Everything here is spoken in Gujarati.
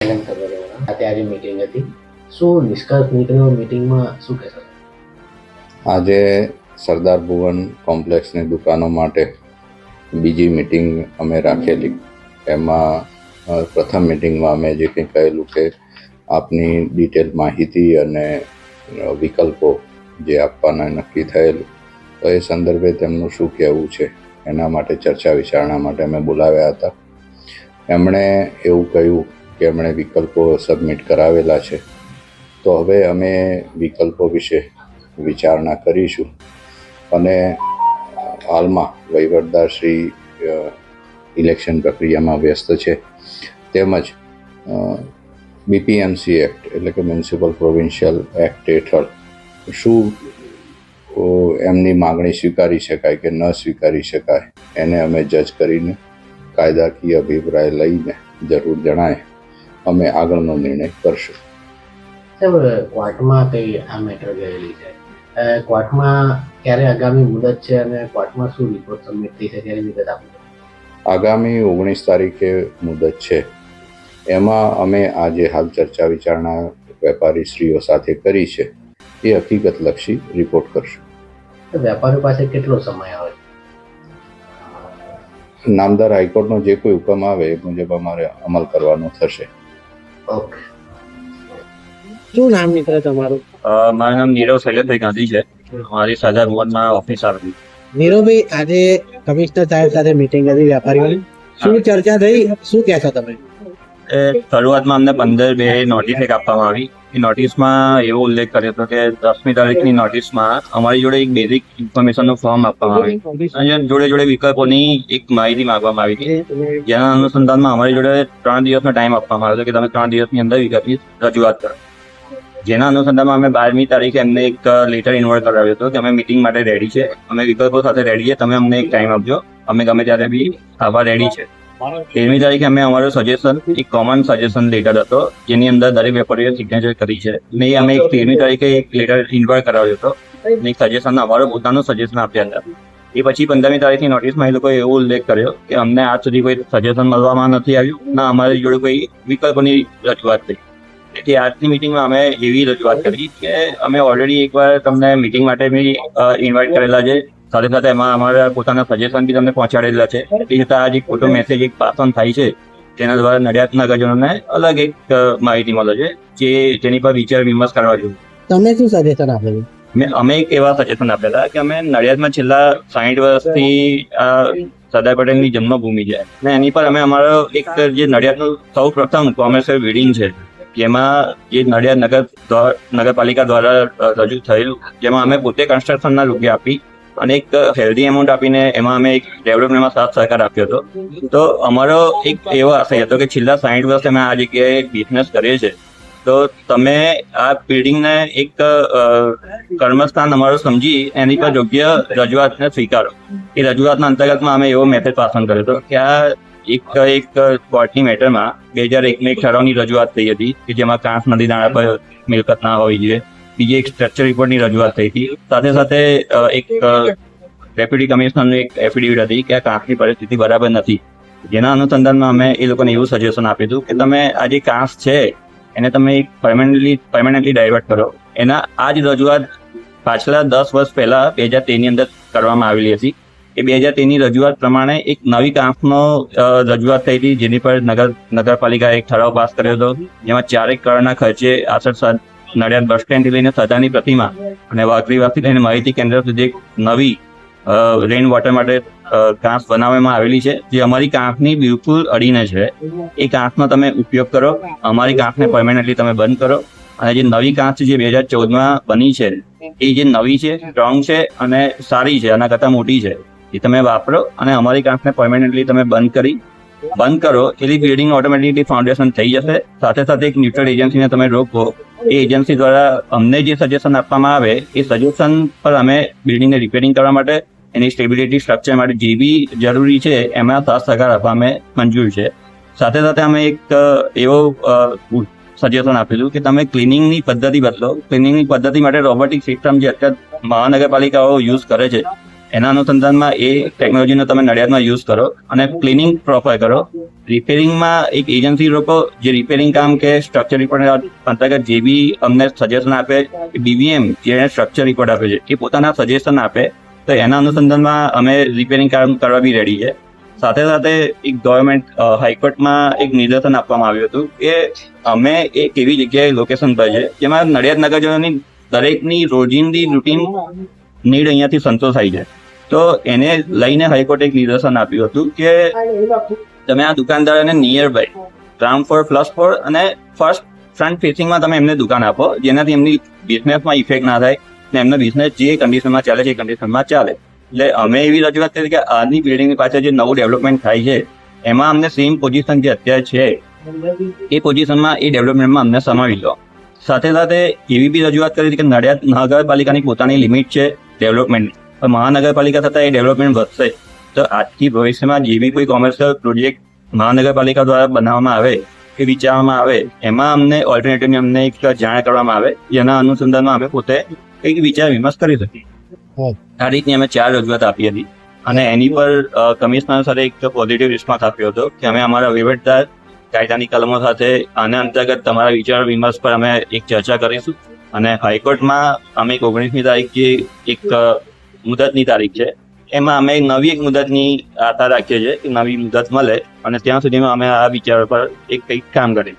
સાથે આજે મીટિંગ હતી. શું નિષ્કર્ષ નીકળ્યો મીટિંગમાં, શું કહેશો? આજે સરદાર ભુવન કોમ્પ્લેક્સની દુકાનો માટે બીજી મીટિંગ અમે રાખેલી. એમાં પ્રથમ મીટિંગમાં અમે જે કંઈ કહેલું કે આપની ડિટેલ માહિતી અને વિકલ્પો જે આપવાના નક્કી થયેલું, તો એ સંદર્ભે તેમનું શું કહેવું છે એના માટે ચર્ચા વિચારણા માટે અમે બોલાવ્યા હતા. એમણે એવું કહ્યું કે એમણે વિકલ્પો સબમિટ કરાવેલા છે, તો હવે અમે વિકલ્પો વિશે વિચારણા કરીશું. અને હાલમાં વહીવટદાર શ્રી ઇલેક્શન પ્રક્રિયામાં વ્યસ્ત છે, તેમજ BPMC એક્ટ એટલે કે મ્યુનિસિપલ પ્રોવિન્શિયલ એક્ટ હેઠળ શું એમની માગણી સ્વીકારી શકાય કે ન સ્વીકારી શકાય એને અમે જજ કરીને કાયદાકીય અભિપ્રાય લઈને જરૂર જણાય અમે આગળનો નિર્ણય કરશું. સાહેબ, કોર્ટમાં કઈ આ મેટર ગયેલી છે, કોર્ટમાં ક્યારે આગામી મુદત છે અને કોર્ટમાં શું રિપોર્ટ સબમિટ થઈ છે તેની વિગત આપો. આગામી 19 તારીખે મુદત છે. એમાં અમે આજે હાલ ચર્ચા વિચારણા વેપારીશ્રીઓ સાથે કરી છે, એ હકીકતલક્ષી રિપોર્ટ કરશું. વેપારીઓ પાસે કેટલો સમય આવે? નામદાર હાઈકોર્ટનો જે કોઈ હુકમ આવે એ મુજબ અમારે અમલ કરવાનો થશે. ઓકે. શું નામ નીકળે તમારું? મારું નામ નીરવ શૈલેષભાઈ ગાંધી છે. મારી સરદાર ભુવનમાં ઓફિસ આવેલી. નીરવભાઈ, આજે કમિશનર સાહેબ સાથે મીટિંગ હતી વેપારીઓની, શું ચર્ચા થઈ, શું કહેશો તમે? શરૂઆતમાં અમને 15/2 નોટિસ એક આપવામાં આવી. એ નોટિસમાં એવો ઉલ્લેખ કર્યો હતો કે 10મી તારીખની નોટિસમાં અમારી જોડે એક બેઝિક ઇન્ફોર્મેશનનું ફોર્મ આપવામાં આવ્યું અને જોડે જોડે વિકલ્પોની એક માહિતી માંગવામાં આવી હતી, જેના અનુસંધાનમાં અમારી જોડે 3 દિવસનો ટાઈમ આપવામાં આવ્યો હતો કે તમે 3 દિવસની અંદર વિકલ્પની રજૂઆત કરો. જેના અનુસંધાનમાં અમે 12મી તારીખે એમને એક લેટર ઇન્વોલ્વ કરાવ્યો હતો કે અમે મીટિંગ માટે રેડી છે, અમે વિકલ્પો સાથે રેડી છે, તમે અમને એક ટાઈમ આપજો, અમે ગમે ત્યારે બી આવવા રેડી છે. 13મી તારીખે અમે અમારું સજેશન, એક કોમન સજેશન લેટર હતો જેની અંદર દરેક વેપારીઓએ સિગ્નેચર કરી છે, ને એ અમે 13મી તારીખે એક લેટર ઇન્વોલ્વ કરાવ્યો હતો અને એક સજેશન, અમારું પોતાનું સજેશન આપ્યા હતા. એ પછી 15મી તારીખની નોટિસમાં એ લોકોએ એવો ઉલ્લેખ કર્યો કે અમને આજ સુધી કોઈ સજેશન મળવામાં નથી આવ્યું, ના અમારી જોડે કોઈ વિકલ્પોની રજૂઆત થઈ. તેથી આજની મિટિંગમાં અમે એવી રજૂઆત કરી કે અમે ઓલરેડી એકવાર તમને મિટિંગ માટે બી ઇન્વાઇટ કરેલા છે, સાથે સાથે એમાં અમારા પોતાના સજેશન બી તમને પહોંચાડેલા છે. એ છતાં આજે ખોટો મેસેજ એક પાસ ઓન થાય છે, તેના દ્વારા નડિયાદ નગરજનોને અલગ એક માહિતી મળે છે જેની પર વિચાર વિમર્શ કરવા જોઈએ. તમે શું સજેશન આપેલું? અમે એક એવા સજેશન આપ્યા હતા કે અમે નડિયાદમાં છેલ્લા 60 વર્ષથી સરદાર પટેલની જન્મભૂમિ છે ને એની પર અમે અમારો એક જે નડિયાદનું સૌ પ્રથમ કોમર્શિયલ બિલ્ડિંગ છે, જેમાં જે નડિયાદ નગરપાલિકા દ્વારા રજૂ થયેલું, જેમાં અમે પોતે કન્સ્ટ્રક્શનના રૂપિયા આપી અને એક હેલ્ધી એમાઉન્ટ આપીને એમાં અમે એક ડેવલપમેન્ટમાં સાથ સહકાર આપ્યો હતો. તો અમારો એક એવો આશય હતો કે છેલ્લા 60 વર્ષ અમે આ જગ્યાએ બિઝનેસ કરીએ છીએ, તો તમે આ બિલ્ડિંગને એક કર્મસ્થાન અમારું સમજી એની પર યોગ્ય રજૂઆતને સ્વીકારો. એ રજૂઆતના અંતર્ગતમાં અમે એવો મેસેજ પાસ ઓન કર્યો હતો કે આ એક કોર્ટની મેટરમાં 2001માં એક ઠરાવની રજૂઆત થઈ હતી કે જેમાં કાંસ નદી નાળા પર મિલકત ના હોવી જોઈએ. બીજી એક સ્ટ્રક્ચર રિપોર્ટની રજૂઆત થઈ હતી. સાથે સાથે એક ડેપ્યુટી કમિશનરની એક એફિડેવિટ હતી કે આ કાંસની પરિસ્થિતિ બરાબર નથી, જેના અનુસંધાનમાં અમે એ લોકોને એવું સજેશન આપ્યું હતું કે તમે આ જે કાંસ છે એને તમે એક પરમેનન્ટલી ડાયવર્ટ કરો. એના આ જ રજૂઆત પાછલા 10 વર્ષ પહેલા 2013ની અંદર કરવામાં આવેલી હતી. એ 2013ની રજૂઆત પ્રમાણે એક નવી કાંસનો રજૂઆત થઈ હતી, જેની પર નગરપાલિકાએ એક ઠરાવ પાસ કર્યો હતો, જેમાં 4 કરોડના ખર્ચે આસર નડિયાદ બસ સ્ટેન્ડથી લઈને સદાની પ્રતિમા અને વાઘરીવાસથી લઈને માહિતી કેન્દ્ર સુધી એક નવી રેઇન વોટર માટે કાંસ બનાવવામાં આવેલી છે, જે અમારી કાંસની બિલકુલ અડીને છે. એ કાંસનો તમે ઉપયોગ કરો, અમારી કાંસને પરમેનન્ટલી તમે બંધ કરો અને જે નવી કાંસ જે 2014માં બની છે એ જે નવી છે, સ્ટ્રોંગ છે અને સારી છે, આના કરતાં મોટી છે, એ તમે વાપરો અને અમારી કાંસને પરમેનન્ટલી તમે બંધ કરો. એની બિલ્ડિંગ ઓટોમેટિકલી ફાઉન્ડેશન થઈ જશે. સાથે સાથે એક ન્યુટ્રલ એજન્સીને તમે રોકો, એ એજન્સી દ્વારા અમને જે સજેશન આપવામાં આવે એ સજેશન પર અમે બિલ્ડિંગને રિપેરિંગ કરવા માટે, એની સ્ટેબિલિટી સ્ટ્રક્ચર માટે જે બી જરૂરી છે એમાં સાથ સહકાર આપવા અમે મંજૂર છે. સાથે સાથે અમે એક એવો સજેશન આપેલું કે તમે ક્લિનિંગની પદ્ધતિ બદલો. ક્લિનિંગની પદ્ધતિ માટે રોબોટિક સિસ્ટમ જે અત્યારે મહાનગરપાલિકાઓ યુઝ કરે છે એના અનુસંધાનમાં એ ટેકનોલોજીનો તમે નડિયાદમાં યુઝ કરો અને ક્લિનિંગ પ્રોપર કરો. રિપેરિંગમાં એક એજન્સી લોકો જે રિપેરિંગ કામ કે સ્ટ્રક્ચર રિપોર્ટ અંતર્ગત જે બી અમને સજેશન આપે, BVM જે સ્ટ્રક્ચર રિપોર્ટ આપે છે એ પોતાના સજેશન આપે, તો એના અનુસંધાનમાં અમે રિપેરિંગ કામ કરવા બી રેડી છે. સાથે સાથે એક ગવર્મેન્ટ હાઈકોર્ટમાં એક નિર્દેશન આપવામાં આવ્યું હતું કે અમે એક એવી જગ્યાએ લોકેશન પર છે જેમાં નડિયાદ નગરજનોની દરેકની રોજિંદી રૂટીન નીડ અહીંયાથી સંતોષાય છે. તો એને લઈને હાઈકોર્ટે એક નિર્દેશન આપ્યું હતું કે તમે આ દુકાનદારોને near by ground floor, plus floor અને ફ્રન્ટ ફેસિંગમાં તમે એમને દુકાન આપો, જેનાથી એમની બિઝનેસમાં ઇફેક્ટ ના થાય ને એમનો બિઝનેસ જે કન્ડિશનમાં ચાલે છે એ કન્ડિશનમાં ચાલે. એટલે અમે એવી રજૂઆત કરી કે આની બિલ્ડિંગની પાછળ જે નવું ડેવલપમેન્ટ થાય છે એમાં અમને સેમ પોઝિશન જે અત્યારે છે એ પોઝિશનમાં એ ડેવલપમેન્ટમાં અમને સમાવી લો. સાથે સાથે એવી બી રજૂઆત કરી કે નડિયાદ મહાનગરપાલિકાની પોતાની લિમિટ છે ડેવલપમેન્ટ, મહાનગરપાલિકા થતાં એ ડેવલપમેન્ટ વધશે. તો આજથી ભવિષ્યમાં જે બી કોઈ કોમર્શિયલ પ્રોજેક્ટ મહાનગરપાલિકા દ્વારા બનાવવામાં આવે કે વિચારવામાં આવે એમાં અમને ઓલ્ટરનેટિવની અમને એક જાણ કરવામાં આવે, જેના અનુસંધાનમાં અમે પોતે કંઈક વિચાર વિમર્શ કરી શકીએ. આ રીતની અમે 4 રજૂઆત આપી હતી અને એની પર કમિશનર સાથે એક પોઝિટિવ રિસ્પોન્સ આપ્યો હતો કે અમે અમારા વહીવટદાર કાયદાની કલમો સાથે આના અંતર્ગત તમારા વિચાર વિમર્શ પર અમે એક ચર્ચા કરીશું અને હાઈકોર્ટમાં અમે 19મી તારીખ જે એક મુદતની તારીખ છે એમાં અમે નવી એક મુદતની આશા રાખીએ છીએ કે નવી મુદત મળે અને ત્યાં સુધીમાં અમે આ વિચારો પર એક કંઈક કામ કરીએ.